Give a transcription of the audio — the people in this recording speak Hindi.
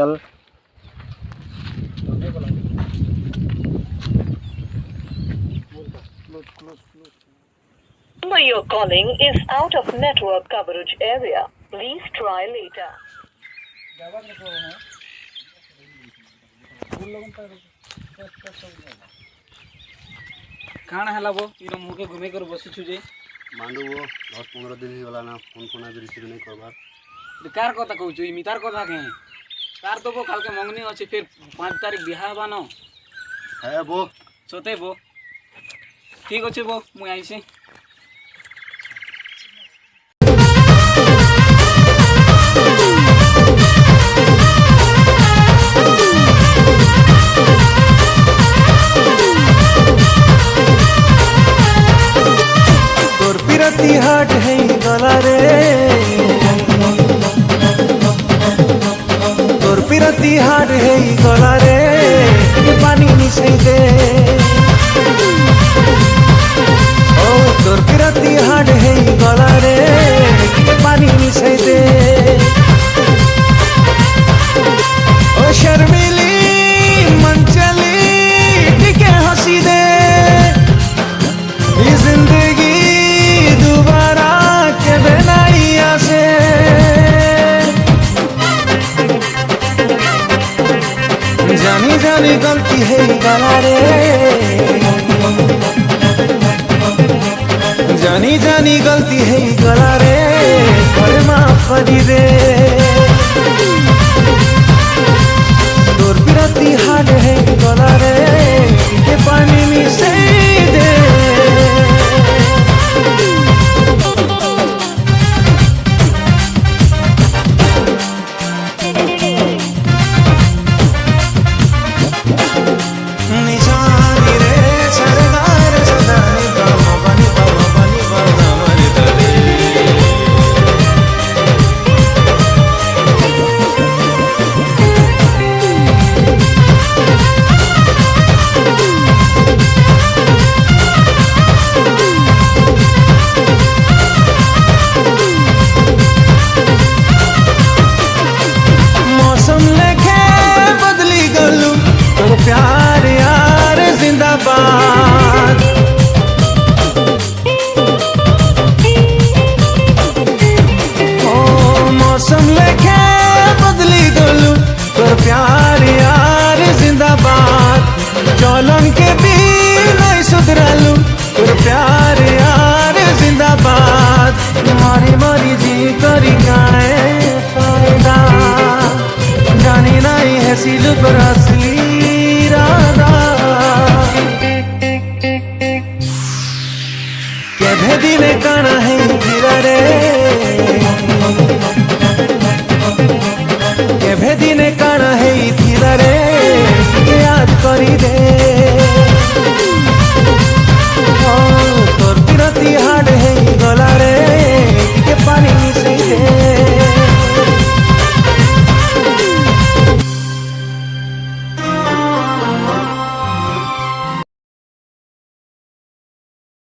चल Number you're calling is out of network coverage area. Please try later. କାଣା ହେଲା ବୋ ଇର ମୁହଁକେ ଘୁମେଇ କରି ବସିଛୁ ଯେ मांडू वो 10-15 दिन ही वाला ना फोन फोन आज रिसीव नहीं करबार कार କଥା କହୁଛୁ ଇ ମିତାର କଥା କେଁ ତାର ତ ବୋ କାଲକେ ମଙ୍ଗनी ଅଛି फिर 5 तारीख बिहा हवा न है वो ସତେ ବୋ ଠିକ ଅଛି ବୋ ମୁଁ ଆଇছি पिरती हाट है गला रे तोर पिरती हाट है गला रे पानी मिसई दे ओ तोर पिरती हाट है गला रे पानी मिसई दे ओ शर्मिली मनचली टिके हंसी दे ये जिंदगी दोबारा के बनाइया से जानी जानी गलती है गला रे जानी जानी गलती है गला रे पर माफ कर दे तोर पिरती हाट है गला रे के पानी में से दे प्यार यार जिंदाबाद ओ मौसम लेके बदली गलू तोर प्यार यार जिंदाबाद चलन के भी नहीं सुधरलू तोर प्यार यार जिंदाबाद मारी मारी जी करी गाए फायदा जानी नहीं है सिलू पर असली के भेदी में काना है गिरा रे